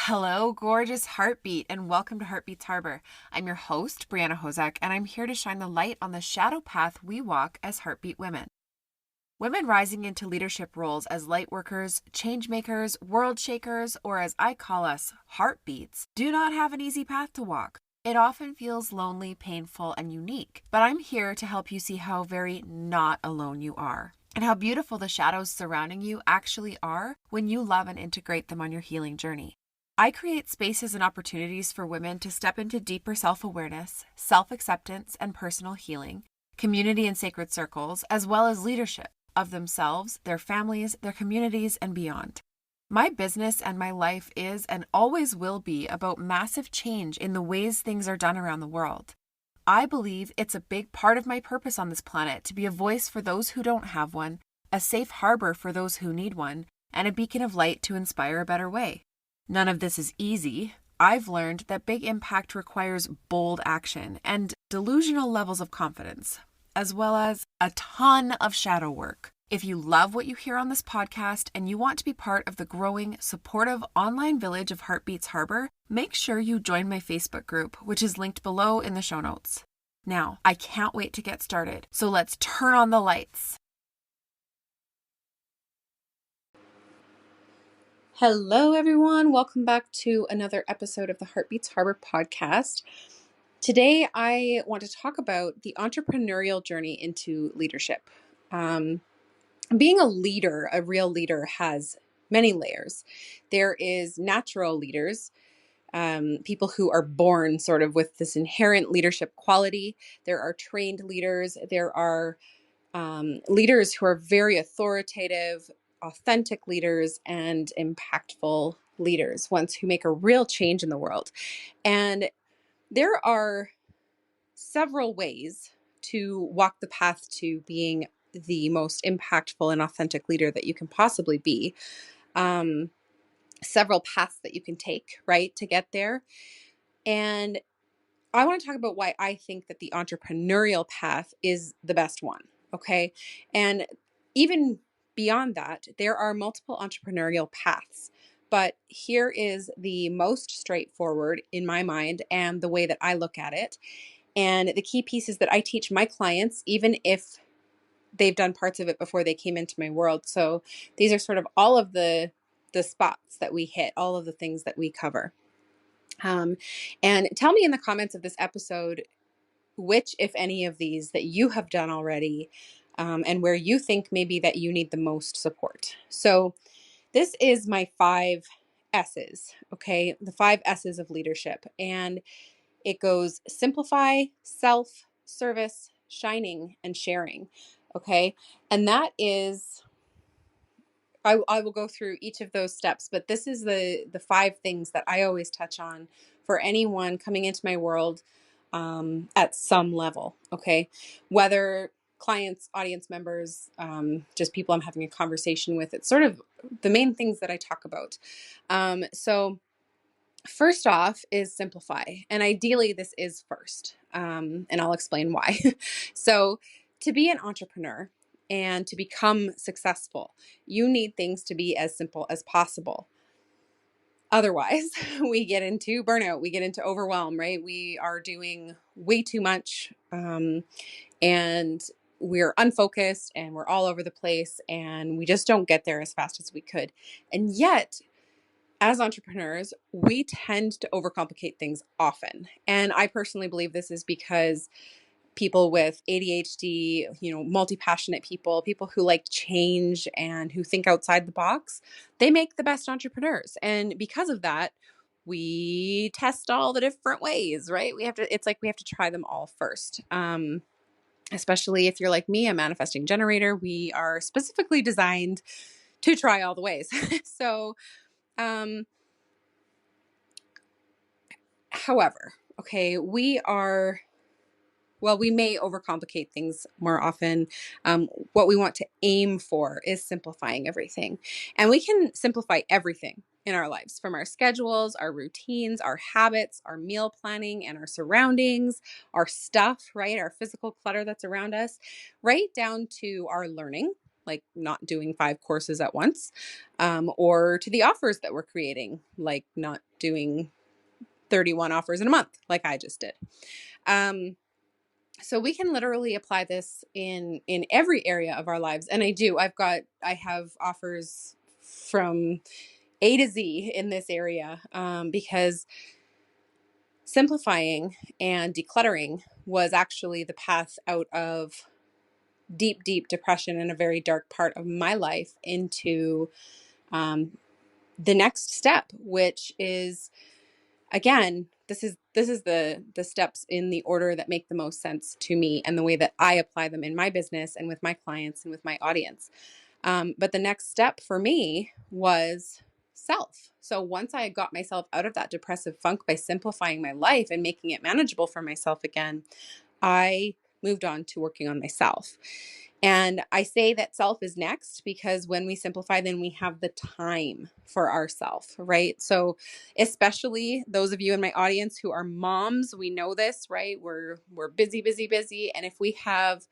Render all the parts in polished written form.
Hello, gorgeous heartbeat, and welcome to Heartbeats Harbor. I'm your host, Brianna Hozak, and I'm here to shine the light on the shadow path we walk as heartbeat women. Women rising into leadership roles as lightworkers, changemakers, world shakers, or as I call us, heartbeats, do not have an easy path to walk. It often feels lonely, painful, and unique, but I'm here to help you see how very not alone you are, and how beautiful the shadows surrounding you actually are when you love and integrate them on your healing journey. I create spaces and opportunities for women to step into deeper self-awareness, self-acceptance, and personal healing, community and sacred circles, as well as leadership of themselves, their families, their communities, and beyond. My business and my life is and always will be about massive change in the ways things are done around the world. I believe it's a big part of my purpose on this planet to be a voice for those who don't have one, a safe harbor for those who need one, and a beacon of light to inspire a better way. None of this is easy. I've learned that big impact requires bold action and delusional levels of confidence, as well as a ton of shadow work. If you love what you hear on this podcast and you want to be part of the growing, supportive online village of Heartbeats Harbor, make sure you join my Facebook group, which is linked below in the show notes. Now, I can't wait to get started, so let's turn on the lights. Hello, everyone. Welcome back to another episode of the Heartbeats Harbor podcast. Today, I want to talk about the entrepreneurial journey into leadership. Being a leader, a real leader, has many layers. There is natural leaders, people who are born sort of with this inherent leadership quality. There are trained leaders. There are leaders who are very authoritative, authentic leaders, and impactful leaders, ones who make a real change in the world. And there are several ways to walk the path to being the most impactful and authentic leader that you can possibly be. Several paths that you can take, right, to get there. And I want to talk about why I think that the entrepreneurial path is the best one. Okay. And even beyond that, there are multiple entrepreneurial paths. But here is the most straightforward in my mind and the way that I look at it. And the key pieces that I teach my clients, even if they've done parts of it before they came into my world. So these are sort of all of the spots that we hit, all of the things that we cover. And tell me in the comments of this episode, which, if any of these that you have done already, and where you think maybe that you need the most support. So this is my 5 S's, okay? The 5 S's of leadership. And it goes simplify, self, service, shining, and sharing, okay? And that is, I will go through each of those steps, but this is the 5 things that I always touch on for anyone coming into my world at some level, okay? Whether clients, audience members, just people I'm having a conversation with, it's sort of the main things that I talk about. So first off is simplify, and ideally this is first, and I'll explain why. So to be an entrepreneur and to become successful, you need things to be as simple as possible. Otherwise, we get into burnout, we get into overwhelm, right? We are doing way too much, and we're unfocused and we're all over the place and we just don't get there as fast as we could. And yet, as entrepreneurs, we tend to overcomplicate things often. And I personally believe this is because people with ADHD, multi-passionate people, people who like change and who think outside the box, they make the best entrepreneurs. And because of that, we test all the different ways, right? It's like we have to try them all first. Especially if you're like me, a manifesting generator, we are specifically designed to try all the ways. So, however, okay, we may overcomplicate things more often. What we want to aim for is simplifying everything. And we can simplify everything in our lives, from our schedules, our routines, our habits, our meal planning, and our surroundings, our stuff, right? Our physical clutter that's around us, right down to our learning. like not doing 5 courses at once, or to the offers that we're creating, like not doing 31 offers in a month, like I just did. So we can literally apply this in every area of our lives. And I have offers from A to Z in this area, because simplifying and decluttering was actually the path out of deep, deep depression and a very dark part of my life into the next step, which is, again, this is the steps in the order that make the most sense to me and the way that I apply them in my business and with my clients and with my audience. But the next step for me was self. So once I got myself out of that depressive funk by simplifying my life and making it manageable for myself again, I moved on to working on myself. And I say that self is next because when we simplify, then we have the time for ourself, right? So especially those of you in my audience who are moms, we know this, right? We're busy, busy, busy. And if we have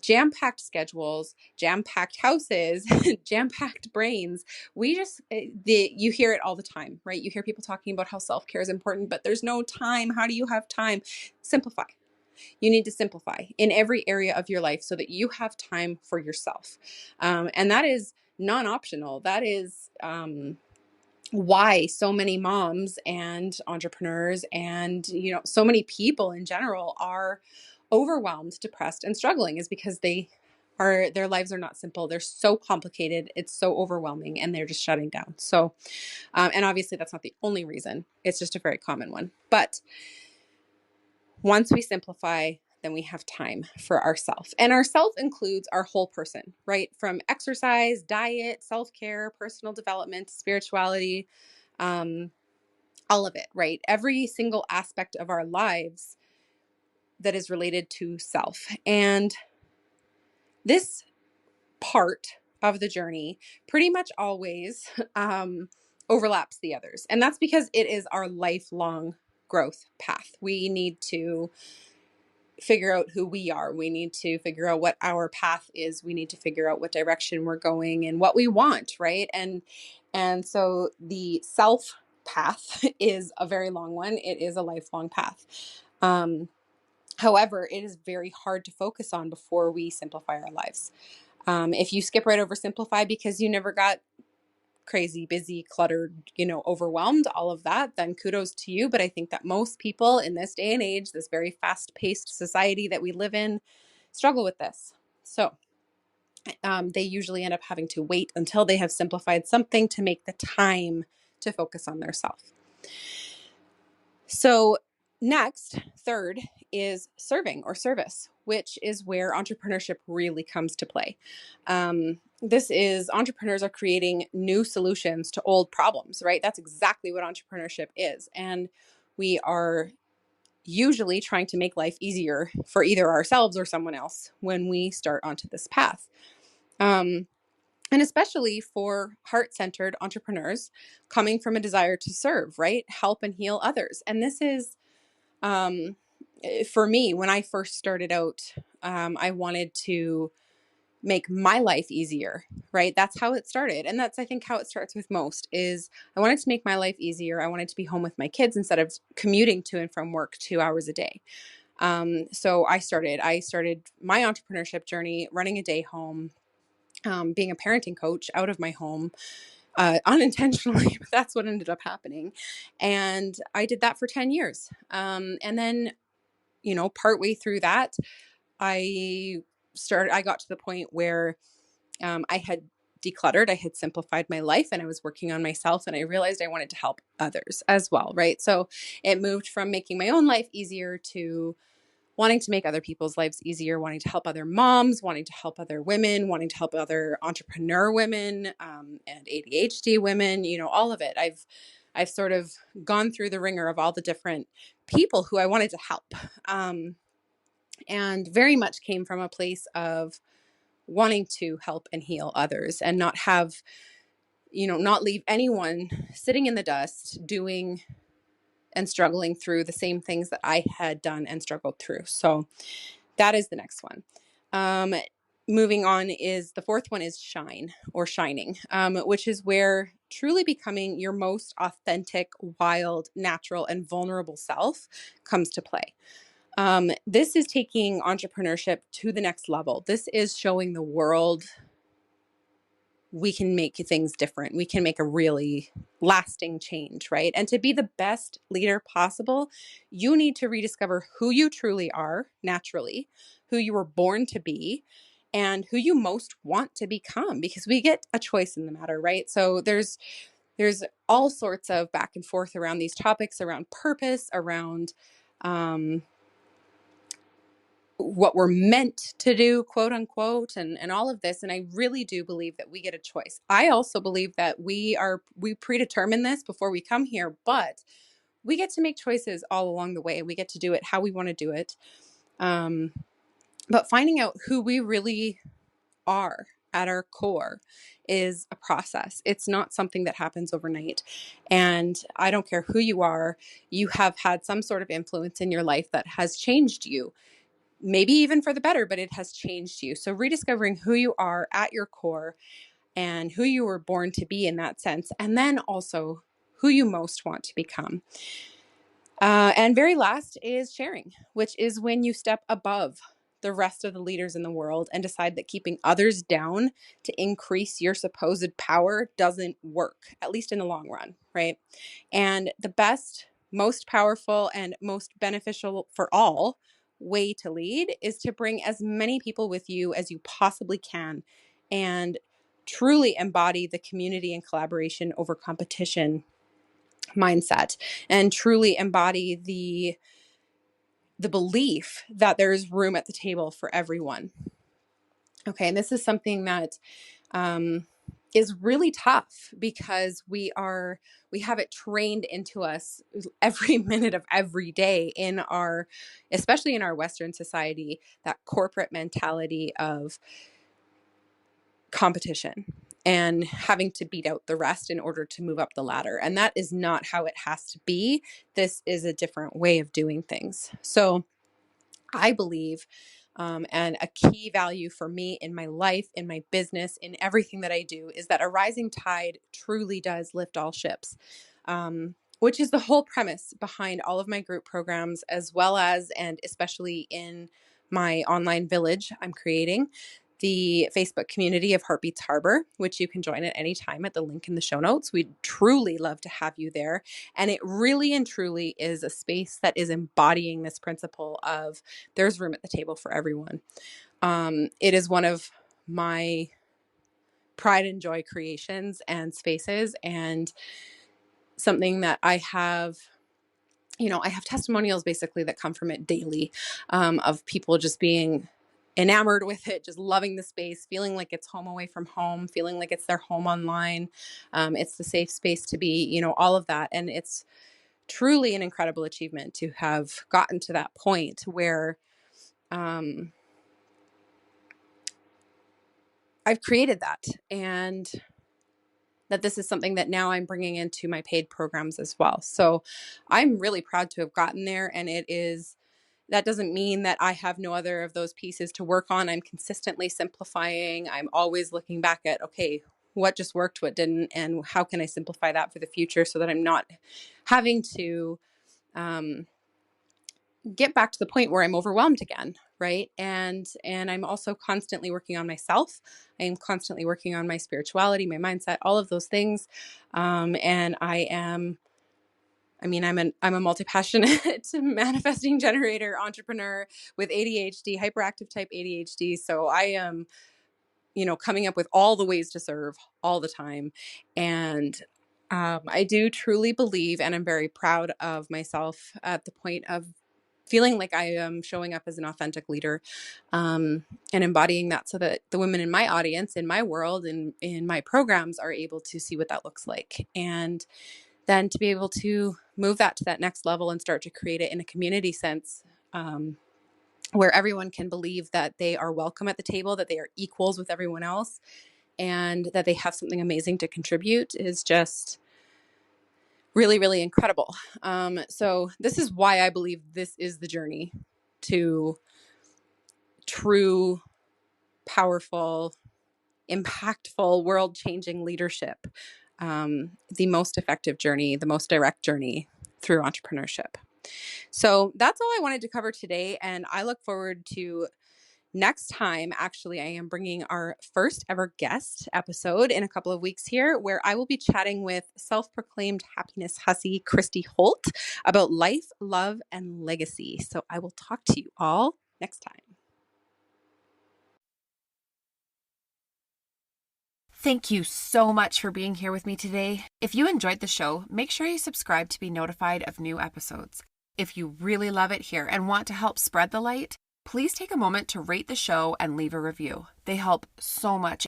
jam-packed schedules, jam-packed houses, jam-packed brains, you hear it all the time, right? You hear people talking about how self-care is important, but there's no time. How do you have time? Simplify. You need to simplify in every area of your life so that you have time for yourself. And that is non-optional. That is why so many moms and entrepreneurs and, so many people in general are overwhelmed, depressed, and struggling, is because their lives are not simple. They're so complicated. It's so overwhelming, and they're just shutting down. So, and obviously that's not the only reason. It's just a very common one. But once we simplify, then we have time for ourself. And ourself includes our whole person, right? From exercise, diet, self-care, personal development, spirituality, all of it, right? Every single aspect of our lives that is related to self. And this part of the journey pretty much always overlaps the others. And that's because it is our lifelong growth path. We need to figure out who we are. We need to figure out what our path is. We need to figure out what direction we're going and what we want, right? And so the self path is a very long one. It is a lifelong path. However, it is very hard to focus on before we simplify our lives. If you skip right over simplify because you never got crazy, busy, cluttered, overwhelmed, all of that, then kudos to you. But I think that most people in this day and age, this very fast-paced society that we live in, struggle with this. So they usually end up having to wait until they have simplified something to make the time to focus on their self. So next, third, is serving or service, which is where entrepreneurship really comes to play. This is entrepreneurs are creating new solutions to old problems, right? That's exactly what entrepreneurship is. And we are usually trying to make life easier for either ourselves or someone else when we start onto this path. And especially for heart-centered entrepreneurs coming from a desire to serve, right? Help and heal others. And this is, for me, when I first started out, I wanted to make my life easier, right? That's how it started. And that's, I think, how it starts with most is I wanted to make my life easier. I wanted to be home with my kids instead of commuting to and from work 2 hours a day. So I started my entrepreneurship journey running a day home, being a parenting coach out of my home, unintentionally, but that's what ended up happening. And I did that for 10 years. And then, partway through that, I got to the point where I had decluttered, I had simplified my life, and I was working on myself, and I realized I wanted to help others as well, right? So it moved from making my own life easier to wanting to make other people's lives easier, wanting to help other moms, wanting to help other women, wanting to help other entrepreneur women, and ADHD women, all of it. I've sort of gone through the ringer of all the different people who I wanted to help. And very much came from a place of wanting to help and heal others and not have, not leave anyone sitting in the dust doing and struggling through the same things that I had done and struggled through. So that is the next one. moving on is the fourth one is shine or shining, which is where truly becoming your most authentic, wild, natural, and vulnerable self comes to play. This is taking entrepreneurship to the next level. This is showing the world we can make things different. We can make a really lasting change, right? And to be the best leader possible, you need to rediscover who you truly are naturally, who you were born to be, and who you most want to become, because we get a choice in the matter, right? So there's all sorts of back and forth around these topics, around purpose, around what we're meant to do, quote unquote, and all of this. And I really do believe that we get a choice. I also believe that we predetermine this before we come here, but we get to make choices all along the way. We get to do it how we want to do it. But finding out who we really are at our core is a process. It's not something that happens overnight. And I don't care who you are, you have had some sort of influence in your life that has changed you. Maybe even for the better, but it has changed you. So rediscovering who you are at your core and who you were born to be in that sense, and then also who you most want to become. And very last is sharing, which is when you step above the rest of the leaders in the world and decide that keeping others down to increase your supposed power doesn't work, at least in the long run, right? And the best, most powerful, and most beneficial for all way to lead is to bring as many people with you as you possibly can and truly embody the community and collaboration over competition mindset, and truly embody the belief that there's room at the table for everyone. Okay, and this is something that is really tough because we have it trained into us every minute of every day especially in our Western society, that corporate mentality of competition and having to beat out the rest in order to move up the ladder. And that is not how it has to be. This is a different way of doing things. So I believe, and a key value for me in my life, in my business, in everything that I do, is that a rising tide truly does lift all ships, which is the whole premise behind all of my group programs, as well as, and especially in my online village I'm creating, the Facebook community of Heartbeats Harbor, which you can join at any time at the link in the show notes. We'd truly love to have you there. And it really and truly is a space that is embodying this principle of there's room at the table for everyone. It is one of my pride and joy creations and spaces, and something that I have testimonials basically that come from it daily, of people just being enamored with it, just loving the space, feeling like it's home away from home, feeling like it's their home online. It's the safe space to be, all of that. And it's truly an incredible achievement to have gotten to that point where I've created that, and that this is something that now I'm bringing into my paid programs as well. So I'm really proud to have gotten there, and that doesn't mean that I have no other of those pieces to work on. I'm consistently simplifying. I'm always looking back at, okay, what just worked, what didn't, and how can I simplify that for the future so that I'm not having to get back to the point where I'm overwhelmed again, right? And I'm also constantly working on myself. I am constantly working on my spirituality, my mindset, all of those things. And I'm a multi-passionate manifesting generator entrepreneur with ADHD, hyperactive type ADHD. So I am, coming up with all the ways to serve all the time. And I do truly believe, and I'm very proud of myself at the point of feeling like I am showing up as an authentic leader, and embodying that so that the women in my audience, in my world, and in my programs are able to see what that looks like. And then to be able to move that to that next level and start to create it in a community sense, where everyone can believe that they are welcome at the table, that they are equals with everyone else, and that they have something amazing to contribute, is just really, really incredible. So this is why I believe this is the journey to true powerful, impactful, world-changing leadership, the most effective journey, the most direct journey through entrepreneurship. So that's all I wanted to cover today, and I look forward to next time. Actually, I am bringing our first ever guest episode in a couple of weeks here, where I will be chatting with self-proclaimed happiness hussy Christy Holt about life, love, and legacy. So I will talk to you all next time. Thank you so much for being here with me today. If you enjoyed the show, make sure you subscribe to be notified of new episodes. If you really love it here and want to help spread the light, please take a moment to rate the show and leave a review. They help so much.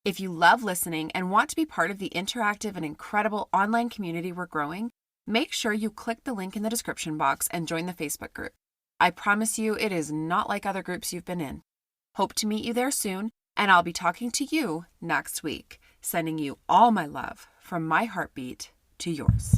If you love listening and want to be part of the interactive and incredible online community we're growing, make sure you click the link in the description box and join the Facebook group. I promise you it is not like other groups you've been in. Hope to meet you there soon, and I'll be talking to you next week, sending you all my love from my heartbeat to yours.